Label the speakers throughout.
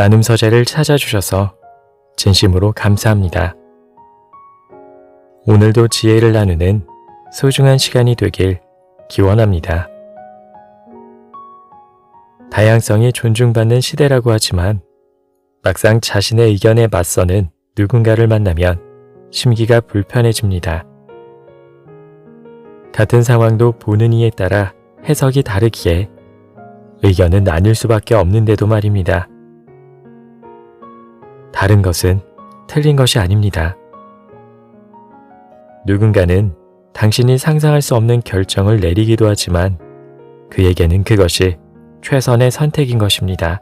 Speaker 1: 나눔 서재를 찾아주셔서 진심으로 감사합니다. 오늘도 지혜를 나누는 소중한 시간이 되길 기원합니다. 다양성이 존중받는 시대라고 하지만 막상 자신의 의견에 맞서는 누군가를 만나면 심기가 불편해집니다. 같은 상황도 보는 이에 따라 해석이 다르기에 의견은 나뉠 수밖에 없는데도 말입니다. 다른 것은 틀린 것이 아닙니다. 누군가는 당신이 상상할 수 없는 결정을 내리기도 하지만 그에게는 그것이 최선의 선택인 것입니다.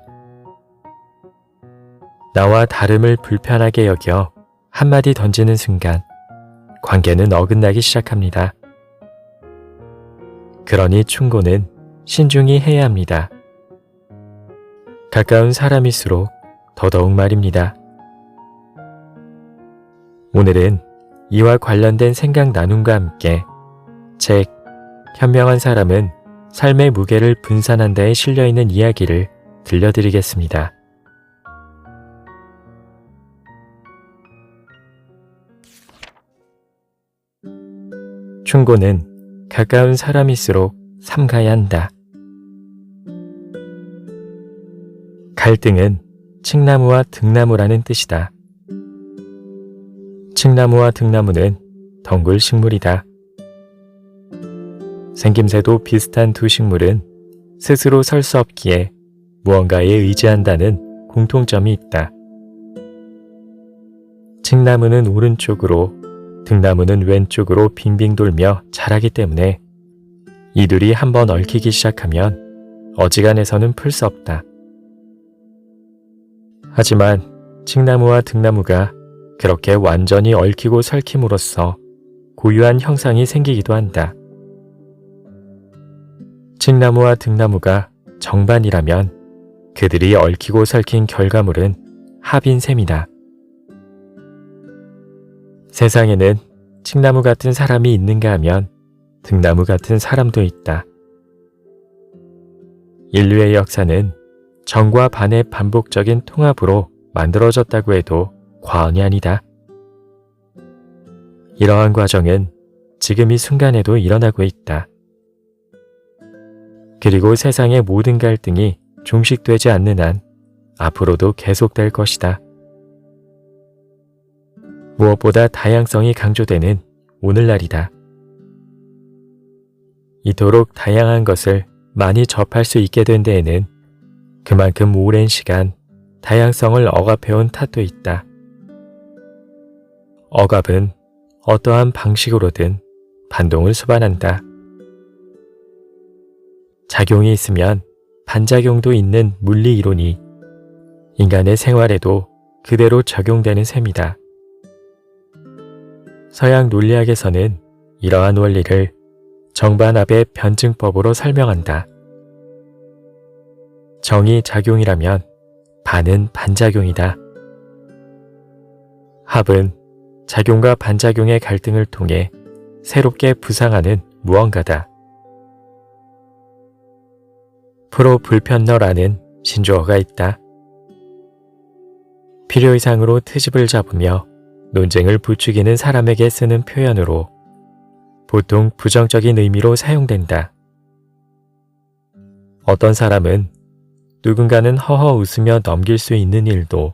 Speaker 1: 나와 다름을 불편하게 여겨 한마디 던지는 순간 관계는 어긋나기 시작합니다. 그러니 충고는 신중히 해야 합니다. 가까운 사람일수록 더더욱 말입니다. 오늘은 이와 관련된 생각 나눔과 함께 책 현명한 사람은 삶의 무게를 분산한다에 실려있는 이야기를 들려드리겠습니다. 충고는 가까운 사람일수록 삼가야 한다. 갈등은 칡나무와 등나무라는 뜻이다. 칡나무와 등나무는 덩굴 식물이다. 생김새도 비슷한 두 식물은 스스로 설 수 없기에 무언가에 의지한다는 공통점이 있다. 칡나무는 오른쪽으로, 등나무는 왼쪽으로 빙빙 돌며 자라기 때문에 이둘이 한번 얽히기 시작하면 어지간해서는 풀 수 없다. 하지만 칡나무와 등나무가 그렇게 완전히 얽히고 설킴으로써 고유한 형상이 생기기도 한다. 칡나무와 등나무가 정반이라면 그들이 얽히고 설킨 결과물은 합인 셈이다. 세상에는 칡나무 같은 사람이 있는가 하면 등나무 같은 사람도 있다. 인류의 역사는 정과 반의 반복적인 통합으로 만들어졌다고 해도 과언이 아니다. 이러한 과정은 지금 이 순간에도 일어나고 있다. 그리고 세상의 모든 갈등이 종식되지 않는 한 앞으로도 계속될 것이다. 무엇보다 다양성이 강조되는 오늘날이다. 이토록 다양한 것을 많이 접할 수 있게 된 데에는 그만큼 오랜 시간 다양성을 억압해온 탓도 있다. 억압은 어떠한 방식으로든 반동을 수반한다. 작용이 있으면 반작용도 있는 물리 이론이 인간의 생활에도 그대로 적용되는 셈이다. 서양 논리학에서는 이러한 원리를 정반합의 변증법으로 설명한다. 정이 작용이라면 반은 반작용이다. 합은 작용과 반작용의 갈등을 통해 새롭게 부상하는 무언가다. 프로불편너라는 신조어가 있다. 필요 이상으로 트집을 잡으며 논쟁을 부추기는 사람에게 쓰는 표현으로 보통 부정적인 의미로 사용된다. 어떤 사람은 누군가는 허허 웃으며 넘길 수 있는 일도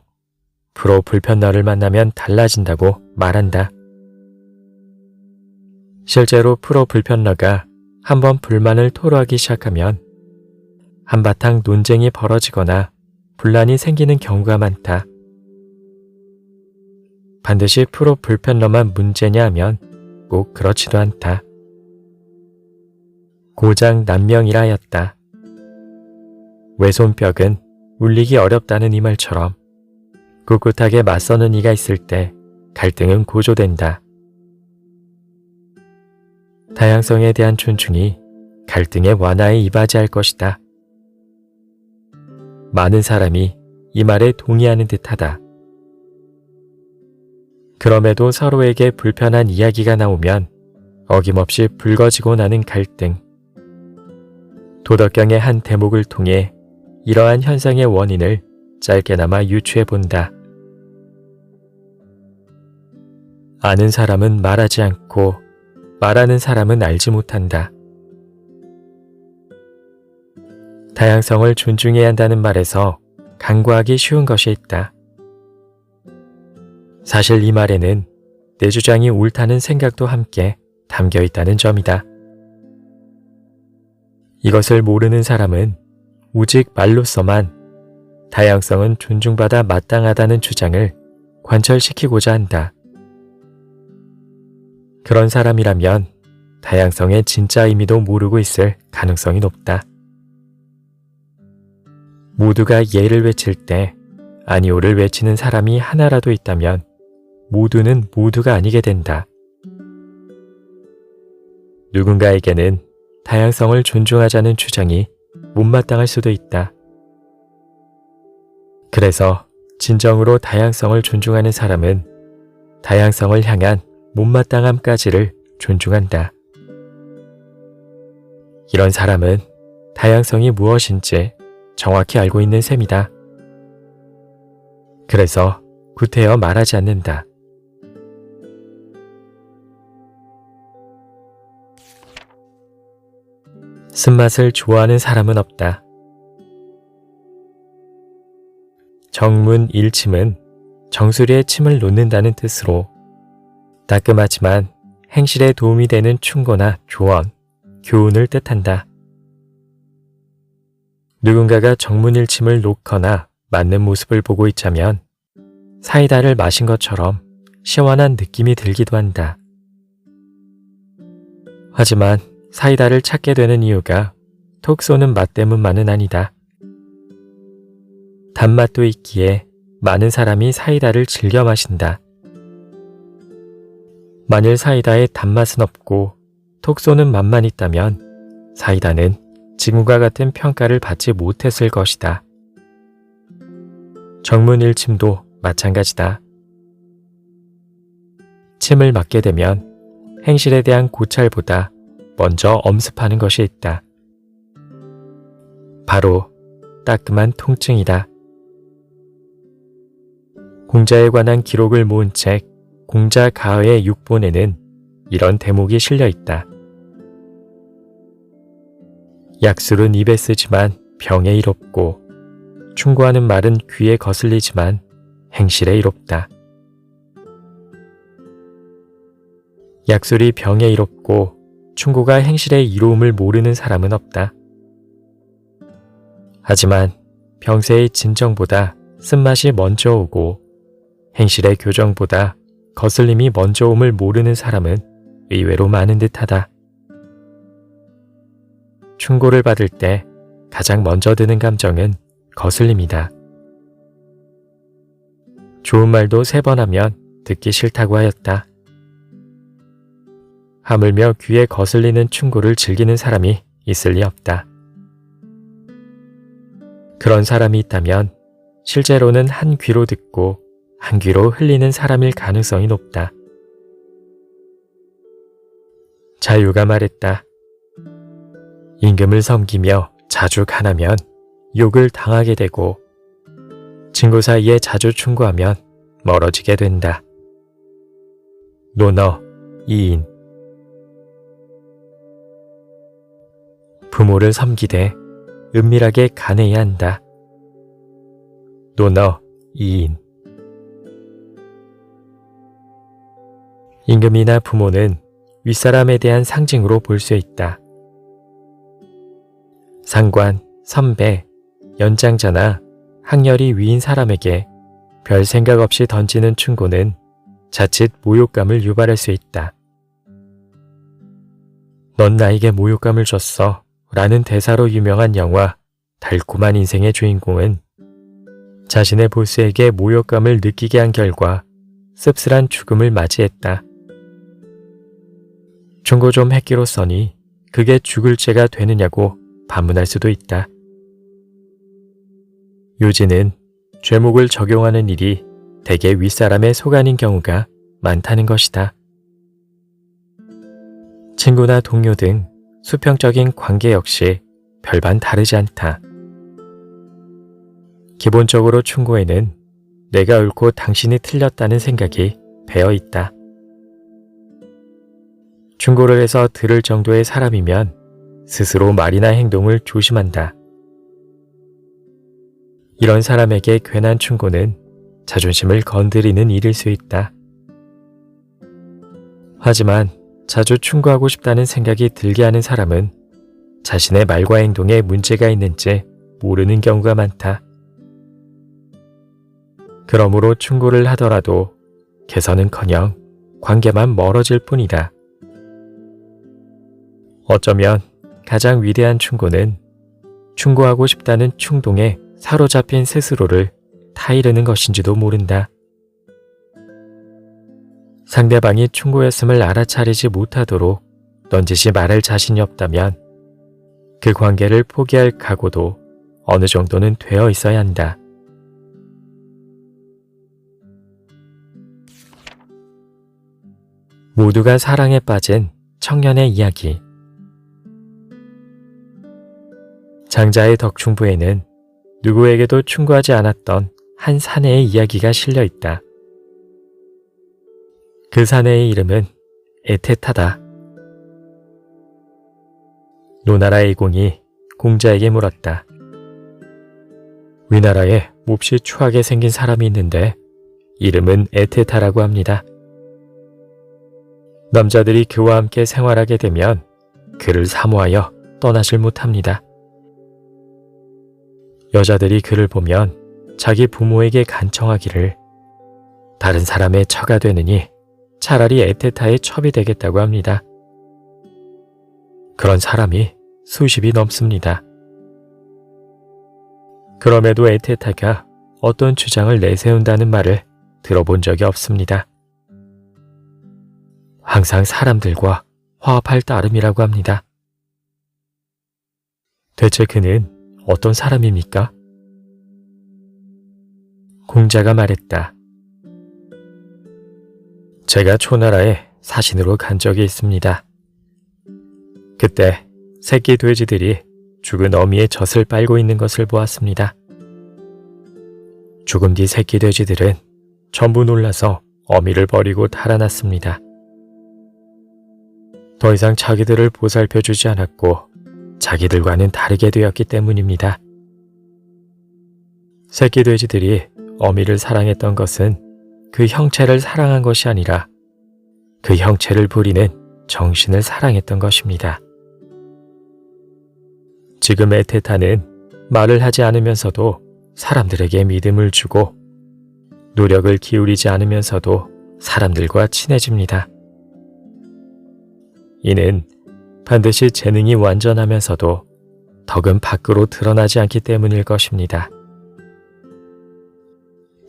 Speaker 1: 프로불편너를 만나면 달라진다고 말한다. 실제로 프로불편너가 한번 불만을 토로하기 시작하면 한바탕 논쟁이 벌어지거나 분란이 생기는 경우가 많다. 반드시 프로불편너만 문제냐 하면 꼭 그렇지도 않다. 고장난명이라였다. 왼손뼉은 울리기 어렵다는 이 말처럼 꿋꿋하게 맞서는 이가 있을 때 갈등은 고조된다. 다양성에 대한 존중이 갈등의 완화에 이바지할 것이다. 많은 사람이 이 말에 동의하는 듯하다. 그럼에도 서로에게 불편한 이야기가 나오면 어김없이 불거지고 나는 갈등. 도덕경의 한 대목을 통해 이러한 현상의 원인을 짧게나마 유추해 본다. 아는 사람은 말하지 않고 말하는 사람은 알지 못한다. 다양성을 존중해야 한다는 말에서 간과하기 쉬운 것이 있다. 사실 이 말에는 내 주장이 옳다는 생각도 함께 담겨 있다는 점이다. 이것을 모르는 사람은 오직 말로서만 다양성은 존중받아 마땅하다는 주장을 관철시키고자 한다. 그런 사람이라면 다양성의 진짜 의미도 모르고 있을 가능성이 높다. 모두가 예를 외칠 때 아니오를 외치는 사람이 하나라도 있다면 모두는 모두가 아니게 된다. 누군가에게는 다양성을 존중하자는 주장이 못마땅할 수도 있다. 그래서 진정으로 다양성을 존중하는 사람은 다양성을 향한 못마땅함까지를 존중한다. 이런 사람은 다양성이 무엇인지 정확히 알고 있는 셈이다. 그래서 구태여 말하지 않는다. 쓴맛을 좋아하는 사람은 없다. 정문일침은 정수리에 침을 놓는다는 뜻으로 따끔하지만 행실에 도움이 되는 충고나 조언, 교훈을 뜻한다. 누군가가 정문일침을 놓거나 맞는 모습을 보고 있자면 사이다를 마신 것처럼 시원한 느낌이 들기도 한다. 하지만 사이다를 찾게 되는 이유가 톡 쏘는 맛 때문만은 아니다. 단맛도 있기에 많은 사람이 사이다를 즐겨 마신다. 만일 사이다에 단맛은 없고 톡 쏘는 맛만 있다면 사이다는 지금과 같은 평가를 받지 못했을 것이다. 정문일침도 마찬가지다. 침을 맞게 되면 행실에 대한 고찰보다 먼저 엄습하는 것이 있다. 바로 따끔한 통증이다. 공자에 관한 기록을 모은 책 공자 가의의 6본에는 이런 대목이 실려 있다. 약술은 입에 쓰지만 병에 이롭고 충고하는 말은 귀에 거슬리지만 행실에 이롭다. 약술이 병에 이롭고 충고가 행실의 이로움을 모르는 사람은 없다. 하지만 병세의 진정보다 쓴맛이 먼저 오고 행실의 교정보다 거슬림이 먼저 옴을 모르는 사람은 의외로 많은 듯하다. 충고를 받을 때 가장 먼저 드는 감정은 거슬림이다. 좋은 말도 3번 하면 듣기 싫다고 하였다. 하물며 귀에 거슬리는 충고를 즐기는 사람이 있을 리 없다. 그런 사람이 있다면 실제로는 한 귀로 듣고 한 귀로 흘리는 사람일 가능성이 높다. 자유가 말했다. 임금을 섬기며 자주 간하면 욕을 당하게 되고 친구 사이에 자주 충고하면 멀어지게 된다. 논어 2인. 부모를 섬기되 은밀하게 간해야 한다. 논어 2인. 임금이나 부모는 윗사람에 대한 상징으로 볼 수 있다. 상관, 선배, 연장자나 학렬이 위인 사람에게 별 생각 없이 던지는 충고는 자칫 모욕감을 유발할 수 있다. 넌 나에게 모욕감을 줬어 라는 대사로 유명한 영화 달콤한 인생의 주인공은 자신의 보스에게 모욕감을 느끼게 한 결과 씁쓸한 죽음을 맞이했다. 충고 좀 했기로써니 그게 죽을 죄가 되느냐고 반문할 수도 있다. 요지는 죄목을 적용하는 일이 대개 윗사람의 속아닌 경우가 많다는 것이다. 친구나 동료 등 수평적인 관계 역시 별반 다르지 않다. 기본적으로 충고에는 내가 옳고 당신이 틀렸다는 생각이 배어 있다. 충고를 해서 들을 정도의 사람이면 스스로 말이나 행동을 조심한다. 이런 사람에게 괜한 충고는 자존심을 건드리는 일일 수 있다. 하지만 자주 충고하고 싶다는 생각이 들게 하는 사람은 자신의 말과 행동에 문제가 있는지 모르는 경우가 많다. 그러므로 충고를 하더라도 개선은커녕 관계만 멀어질 뿐이다. 어쩌면 가장 위대한 충고는 충고하고 싶다는 충동에 사로잡힌 스스로를 타이르는 것인지도 모른다. 상대방이 충고였음을 알아차리지 못하도록 넌지시 말할 자신이 없다면 그 관계를 포기할 각오도 어느 정도는 되어 있어야 한다. 모두가 사랑에 빠진 청년의 이야기. 장자의 덕충부에는 누구에게도 충고하지 않았던 한 사내의 이야기가 실려 있다. 그 사내의 이름은 에테타다. 노나라의 공이 공자에게 물었다. 위나라에 몹시 추하게 생긴 사람이 있는데 이름은 에테타라고 합니다. 남자들이 그와 함께 생활하게 되면 그를 사모하여 떠나질 못합니다. 여자들이 그를 보면 자기 부모에게 간청하기를 다른 사람의 처가 되느니 차라리 에테타의 첩이 되겠다고 합니다. 그런 사람이 수십이 넘습니다. 그럼에도 에테타가 어떤 주장을 내세운다는 말을 들어본 적이 없습니다. 항상 사람들과 화합할 따름이라고 합니다. 대체 그는 어떤 사람입니까? 공자가 말했다. 제가 초나라에 사신으로 간 적이 있습니다. 그때 새끼 돼지들이 죽은 어미의 젖을 빨고 있는 것을 보았습니다. 죽음 뒤 새끼 돼지들은 전부 놀라서 어미를 버리고 달아났습니다. 더 이상 자기들을 보살펴주지 않았고 자기들과는 다르게 되었기 때문입니다. 새끼 돼지들이 어미를 사랑했던 것은 그 형체를 사랑한 것이 아니라 그 형체를 부리는 정신을 사랑했던 것입니다. 지금 에테타는 말을 하지 않으면서도 사람들에게 믿음을 주고 노력을 기울이지 않으면서도 사람들과 친해집니다. 이는 반드시 재능이 완전하면서도 덕은 밖으로 드러나지 않기 때문일 것입니다.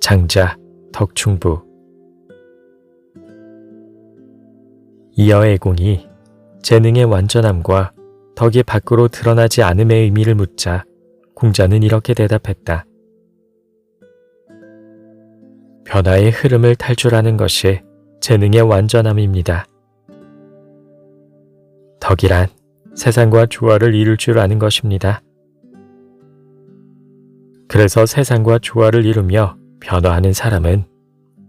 Speaker 1: 장자, 덕충부. 이어 애공이 재능의 완전함과 덕이 밖으로 드러나지 않음의 의미를 묻자 공자는 이렇게 대답했다. 변화의 흐름을 탈출하는 것이 재능의 완전함입니다. 덕이란 세상과 조화를 이룰 줄 아는 것입니다. 그래서 세상과 조화를 이루며 변화하는 사람은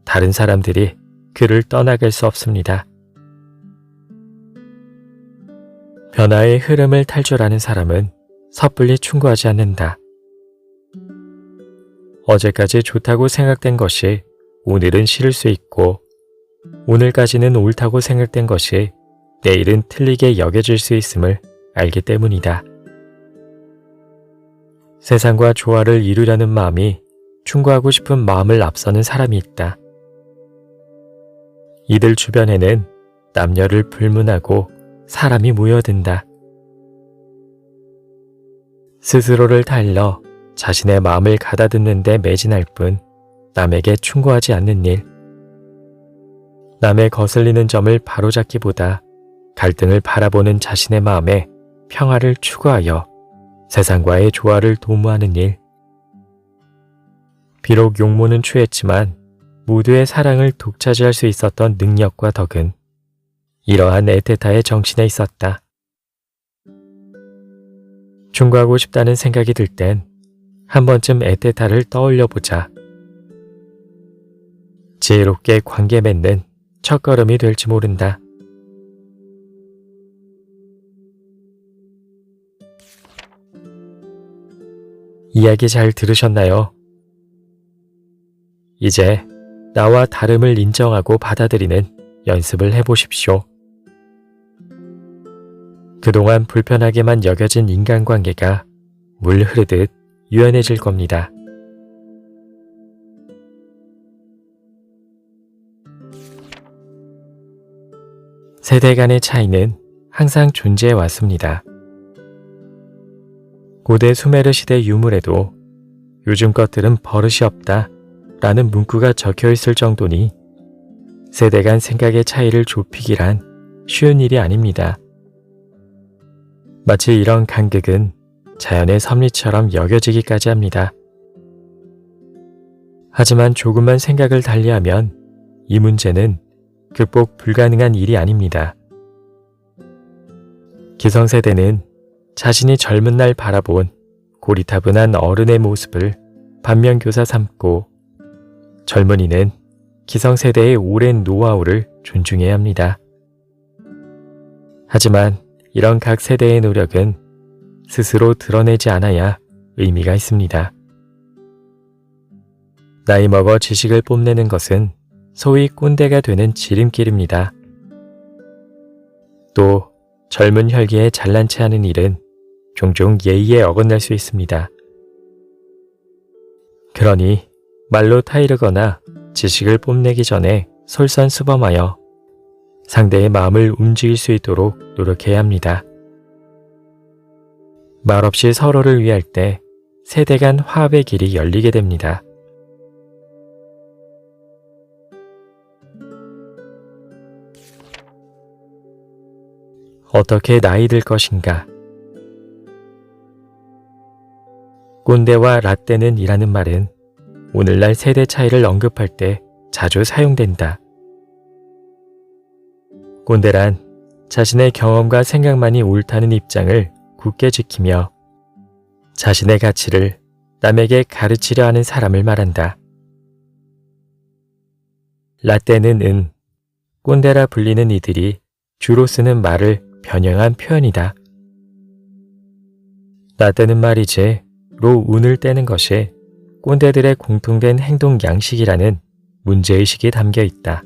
Speaker 1: 다른 사람들이 그를 떠나갈 수 없습니다. 변화의 흐름을 탈출하는 사람은 섣불리 충고하지 않는다. 어제까지 좋다고 생각된 것이 오늘은 싫을 수 있고 오늘까지는 옳다고 생각된 것이 내일은 틀리게 여겨질 수 있음을 알기 때문이다. 세상과 조화를 이루려는 마음이 충고하고 싶은 마음을 앞서는 사람이 있다. 이들 주변에는 남녀를 불문하고 사람이 모여든다. 스스로를 달러 자신의 마음을 가다듬는 데 매진할 뿐 남에게 충고하지 않는 일. 남의 거슬리는 점을 바로잡기보다 갈등을 바라보는 자신의 마음에 평화를 추구하여 세상과의 조화를 도모하는 일. 비록 용모는 취했지만 모두의 사랑을 독차지할 수 있었던 능력과 덕은 이러한 에테타의 정신에 있었다. 충고하고 싶다는 생각이 들 땐 한 번쯤 에테타를 떠올려보자. 지혜롭게 관계 맺는 첫걸음이 될지 모른다. 이야기 잘 들으셨나요? 이제 나와 다름을 인정하고 받아들이는 연습을 해보십시오. 그동안 불편하게만 여겨진 인간관계가 물 흐르듯 유연해질 겁니다. 세대 간의 차이는 항상 존재해 왔습니다. 고대 수메르 시대 유물에도 요즘 것들은 버릇이 없다 라는 문구가 적혀 있을 정도니 세대 간 생각의 차이를 좁히기란 쉬운 일이 아닙니다. 마치 이런 간극은 자연의 섭리처럼 여겨지기까지 합니다. 하지만 조금만 생각을 달리하면 이 문제는 극복 불가능한 일이 아닙니다. 기성세대는 자신이 젊은 날 바라본 고리타분한 어른의 모습을 반면교사 삼고, 젊은이는 기성세대의 오랜 노하우를 존중해야 합니다. 하지만 이런 각 세대의 노력은 스스로 드러내지 않아야 의미가 있습니다. 나이 먹어 지식을 뽐내는 것은 소위 꼰대가 되는 지름길입니다. 또 젊은 혈기에 잘난 체 하는 일은 종종 예의에 어긋날 수 있습니다. 그러니 말로 타이르거나 지식을 뽐내기 전에 솔선수범하여 상대의 마음을 움직일 수 있도록 노력해야 합니다. 말없이 서로를 위할 때 세대 간 화합의 길이 열리게 됩니다. 어떻게 나이 들 것인가? 꼰대와 라떼는 이라는 말은 오늘날 세대 차이를 언급할 때 자주 사용된다. 꼰대란 자신의 경험과 생각만이 옳다는 입장을 굳게 지키며 자신의 가치를 남에게 가르치려 하는 사람을 말한다. 라떼는 꼰대라 불리는 이들이 주로 쓰는 말을 변형한 표현이다. 라떼는 말이지 로 운을 떼는 것이 꼰대들의 공통된 행동 양식이라는 문제의식이 담겨 있다.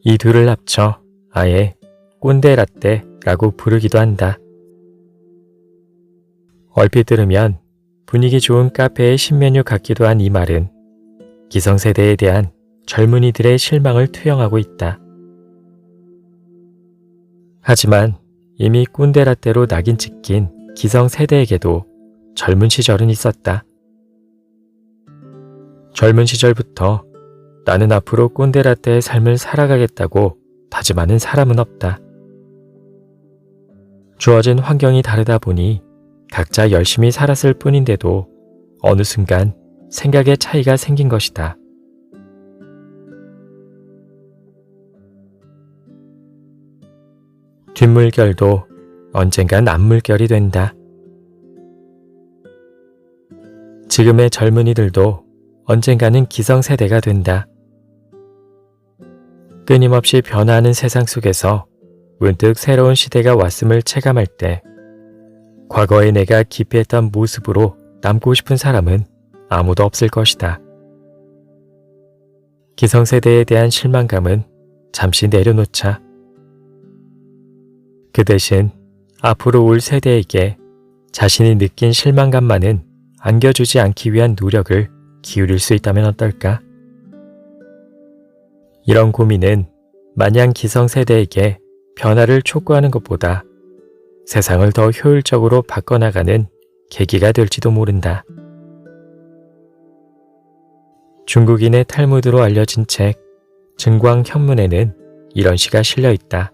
Speaker 1: 이 둘을 합쳐 아예 꼰대 라떼라고 부르기도 한다. 얼핏 들으면 분위기 좋은 카페의 신메뉴 같기도 한 이 말은 기성세대에 대한 젊은이들의 실망을 투영하고 있다. 하지만 이미 꼰대 라떼로 낙인 찍힌 기성세대에게도 젊은 시절은 있었다. 젊은 시절부터 나는 앞으로 꼰대 라떼의 삶을 살아가겠다고 다짐하는 사람은 없다. 주어진 환경이 다르다 보니 각자 열심히 살았을 뿐인데도 어느 순간 생각의 차이가 생긴 것이다. 뒷물결도 언젠간 앞물결이 된다. 지금의 젊은이들도 언젠가는 기성세대가 된다. 끊임없이 변화하는 세상 속에서 문득 새로운 시대가 왔음을 체감할 때 과거의 내가 기피했던 모습으로 남고 싶은 사람은 아무도 없을 것이다. 기성세대에 대한 실망감은 잠시 내려놓자. 그 대신 앞으로 올 세대에게 자신이 느낀 실망감만은 안겨주지 않기 위한 노력을 기울일 수 있다면 어떨까? 이런 고민은 마냥 기성세대에게 변화를 촉구하는 것보다 세상을 더 효율적으로 바꿔나가는 계기가 될지도 모른다. 중국인의 탈무드로 알려진 책 증광현문에는 이런 시가 실려 있다.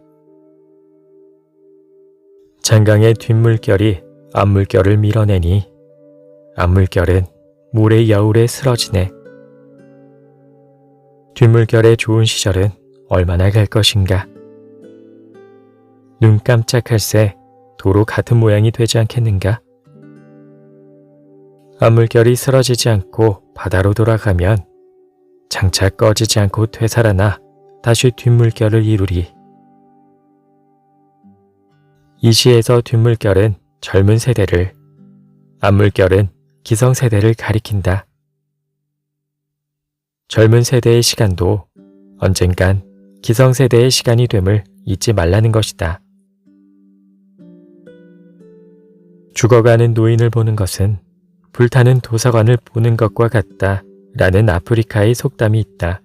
Speaker 1: 장강의 뒷물결이 앞물결을 밀어내니 앞물결은 모래 여울에 쓰러지네. 뒷물결의 좋은 시절은 얼마나 갈 것인가. 눈 깜짝할 새 도로 같은 모양이 되지 않겠는가? 암물결이 쓰러지지 않고 바다로 돌아가면 장차 꺼지지 않고 되살아나 다시 뒷물결을 이루리. 이 시에서 뒷물결은 젊은 세대를, 암물결은 기성세대를 가리킨다. 젊은 세대의 시간도 언젠간 기성세대의 시간이 됨을 잊지 말라는 것이다. 죽어가는 노인을 보는 것은 불타는 도서관을 보는 것과 같다 라는 아프리카의 속담이 있다.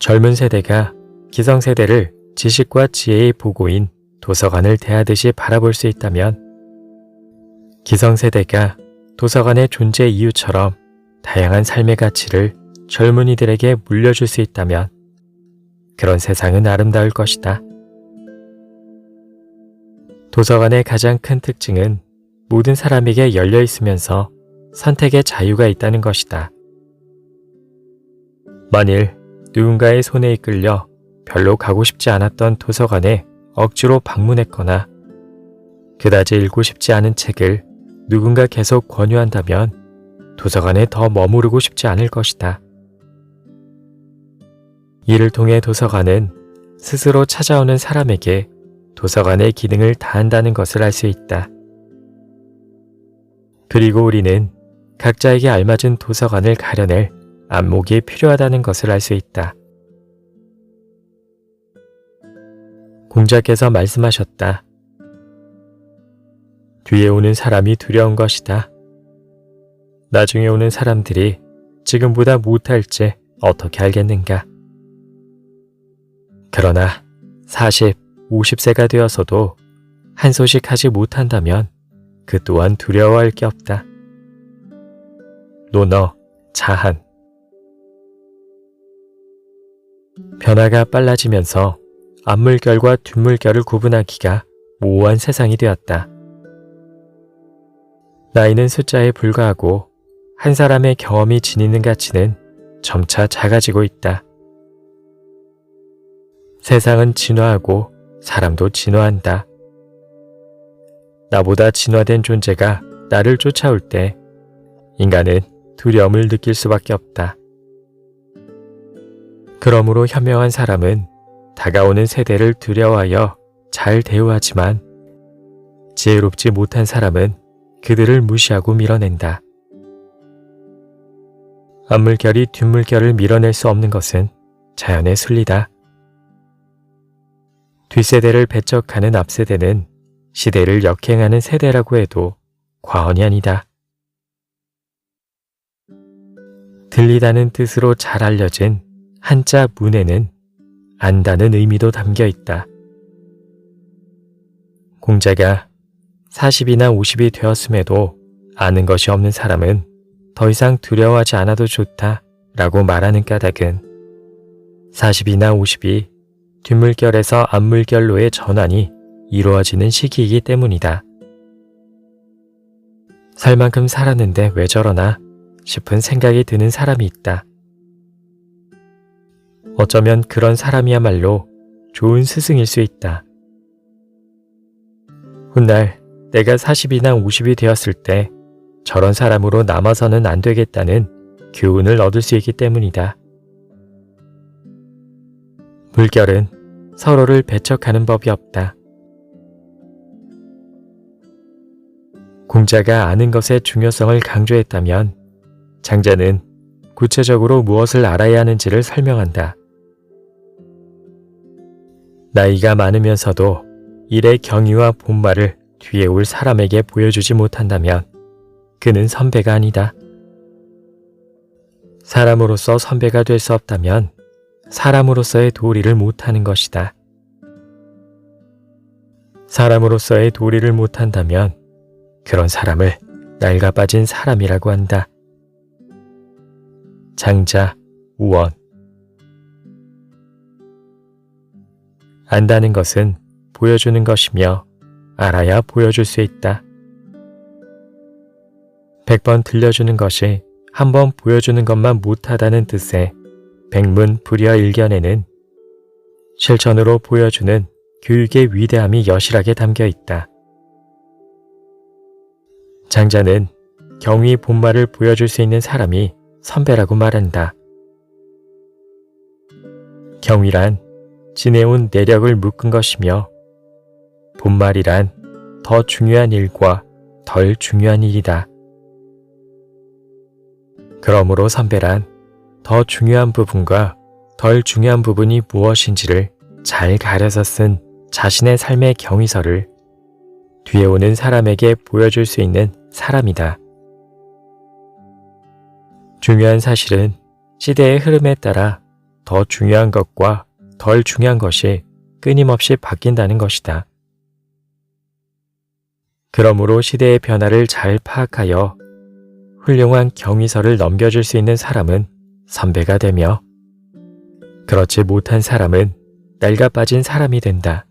Speaker 1: 젊은 세대가 기성세대를 지식과 지혜의 보고인 도서관을 대하듯이 바라볼 수 있다면, 기성세대가 도서관의 존재 이유처럼 다양한 삶의 가치를 젊은이들에게 물려줄 수 있다면 그런 세상은 아름다울 것이다. 도서관의 가장 큰 특징은 모든 사람에게 열려 있으면서 선택의 자유가 있다는 것이다. 만일 누군가의 손에 이끌려 별로 가고 싶지 않았던 도서관에 억지로 방문했거나 그다지 읽고 싶지 않은 책을 누군가 계속 권유한다면 도서관에 더 머무르고 싶지 않을 것이다. 이를 통해 도서관은 스스로 찾아오는 사람에게 도서관의 기능을 다한다는 것을 알 수 있다. 그리고 우리는 각자에게 알맞은 도서관을 가려낼 안목이 필요하다는 것을 알 수 있다. 공자께서 말씀하셨다. 뒤에 오는 사람이 두려운 것이다. 나중에 오는 사람들이 지금보다 못할지 어떻게 알겠는가. 그러나 40, 50세가 되어서도 한 소식 하지 못한다면 그 또한 두려워할 게 없다. 논어, 자한. 변화가 빨라지면서 앞물결과 뒷물결을 구분하기가 모호한 세상이 되었다. 나이는 숫자에 불과하고 한 사람의 경험이 지니는 가치는 점차 작아지고 있다. 세상은 진화하고 사람도 진화한다. 나보다 진화된 존재가 나를 쫓아올 때 인간은 두려움을 느낄 수밖에 없다. 그러므로 현명한 사람은 다가오는 세대를 두려워하여 잘 대우하지만 지혜롭지 못한 사람은 그들을 무시하고 밀어낸다. 앞물결이 뒷물결을 밀어낼 수 없는 것은 자연의 순리다. 뒷세대를 배척하는 앞세대는 시대를 역행하는 세대라고 해도 과언이 아니다. 들리다는 뜻으로 잘 알려진 한자 문에는 안다는 의미도 담겨 있다. 공자가 40이나 50이 되었음에도 아는 것이 없는 사람은 더 이상 두려워하지 않아도 좋다 라고 말하는 까닭은 40이나 50이 뒷물결에서 앞물결로의 전환이 이루어지는 시기이기 때문이다. 살 만큼 살았는데 왜 저러나 싶은 생각이 드는 사람이 있다. 어쩌면 그런 사람이야말로 좋은 스승일 수 있다. 훗날 내가 40이나 50이 되었을 때 저런 사람으로 남아서는 안 되겠다는 교훈을 얻을 수 있기 때문이다. 물결은 서로를 배척하는 법이 없다. 공자가 아는 것의 중요성을 강조했다면 장자는 구체적으로 무엇을 알아야 하는지를 설명한다. 나이가 많으면서도 일의 경위와 본말을 뒤에 올 사람에게 보여주지 못한다면 그는 선배가 아니다. 사람으로서 선배가 될 수 없다면 사람으로서의 도리를 못하는 것이다. 사람으로서의 도리를 못한다면 그런 사람을 낡아 빠진 사람이라고 한다. 장자, 우원. 안다는 것은 보여주는 것이며 알아야 보여줄 수 있다. 100번 들려주는 것이 한 번 보여주는 것만 못하다는 뜻의 백문불여일견에는 실천으로 보여주는 교육의 위대함이 여실하게 담겨 있다. 장자는 경위 본말을 보여줄 수 있는 사람이 선배라고 말한다. 경위란 지내온 내력을 묶은 것이며 본말이란 더 중요한 일과 덜 중요한 일이다. 그러므로 선배란 더 중요한 부분과 덜 중요한 부분이 무엇인지를 잘 가려서 쓴 자신의 삶의 경위서를 뒤에 오는 사람에게 보여줄 수 있는 사람이다. 중요한 사실은 시대의 흐름에 따라 더 중요한 것과 덜 중요한 것이 끊임없이 바뀐다는 것이다. 그러므로 시대의 변화를 잘 파악하여 훌륭한 경위서를 넘겨줄 수 있는 사람은 선배가 되며 그렇지 못한 사람은 낡아 빠진 사람이 된다.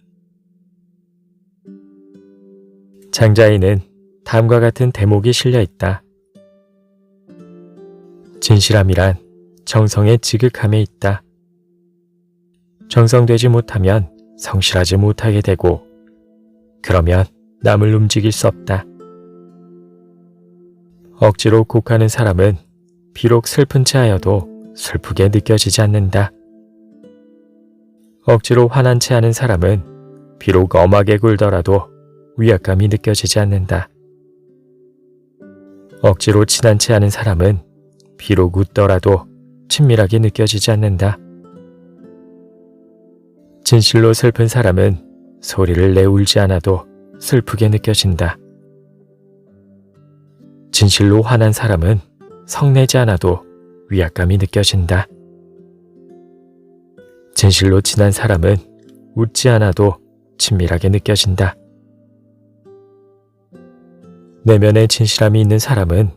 Speaker 1: 장자에는 다음과 같은 대목이 실려 있다. 진실함이란 정성의 지극함에 있다. 정성되지 못하면 성실하지 못하게 되고 그러면 남을 움직일 수 없다. 억지로 곡하는 사람은 비록 슬픈 채 하여도 슬프게 느껴지지 않는다. 억지로 화난 채 하는 사람은 비록 엄하게 굴더라도 위압감이 느껴지지 않는다. 억지로 친한 채 하는 사람은 비록 웃더라도 친밀하게 느껴지지 않는다. 진실로 슬픈 사람은 소리를 내 울지 않아도 슬프게 느껴진다. 진실로 화난 사람은 성내지 않아도 위압감이 느껴진다. 진실로 친한 사람은 웃지 않아도 친밀하게 느껴진다. 내면에 진실함이 있는 사람은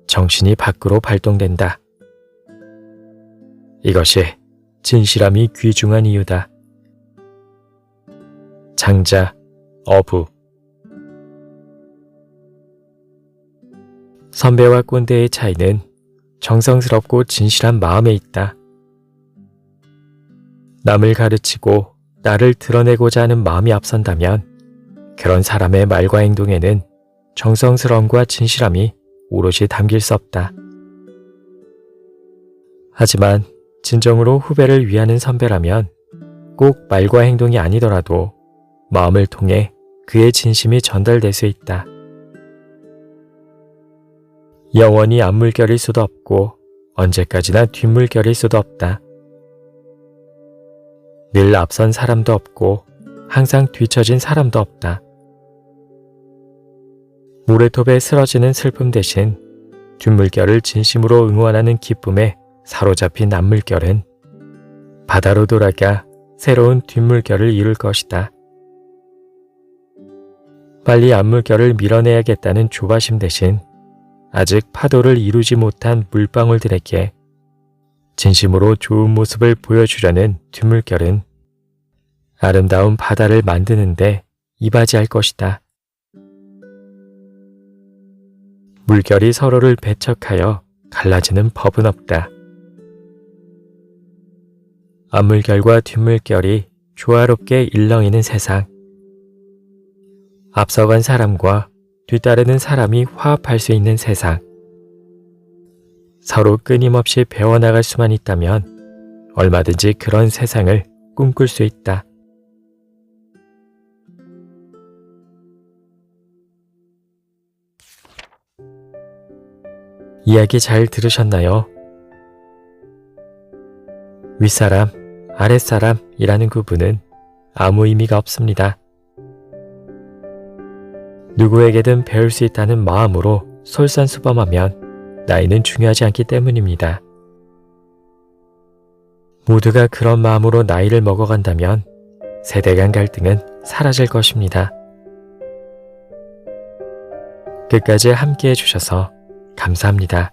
Speaker 1: 정신이 밖으로 발동된다. 이것이 진실함이 귀중한 이유다. 장자, 어부. 선배와 꼰대의 차이는 정성스럽고 진실한 마음에 있다. 남을 가르치고 나를 드러내고자 하는 마음이 앞선다면 그런 사람의 말과 행동에는 정성스러움과 진실함이 오롯이 담길 수 없다. 하지만 진정으로 후배를 위하는 선배라면 꼭 말과 행동이 아니더라도 마음을 통해 그의 진심이 전달될 수 있다. 영원히 앞물결일 수도 없고 언제까지나 뒷물결일 수도 없다. 늘 앞선 사람도 없고 항상 뒤처진 사람도 없다. 모래톱에 쓰러지는 슬픔 대신 뒷물결을 진심으로 응원하는 기쁨에 사로잡힌 앞물결은 바다로 돌아가 새로운 뒷물결을 이룰 것이다. 빨리 앞물결을 밀어내야겠다는 조바심 대신 아직 파도를 이루지 못한 물방울들에게 진심으로 좋은 모습을 보여주려는 뒷물결은 아름다운 바다를 만드는데 이바지할 것이다. 물결이 서로를 배척하여 갈라지는 법은 없다. 앞물결과 뒷물결이 조화롭게 일렁이는 세상. 앞서간 사람과 뒤따르는 사람이 화합할 수 있는 세상. 서로 끊임없이 배워나갈 수만 있다면 얼마든지 그런 세상을 꿈꿀 수 있다. 이야기 잘 들으셨나요? 윗사람, 아랫사람이라는 구분은 아무 의미가 없습니다. 누구에게든 배울 수 있다는 마음으로 솔선수범하면 나이는 중요하지 않기 때문입니다. 모두가 그런 마음으로 나이를 먹어간다면 세대 간 갈등은 사라질 것입니다. 끝까지 함께 해주셔서 감사합니다.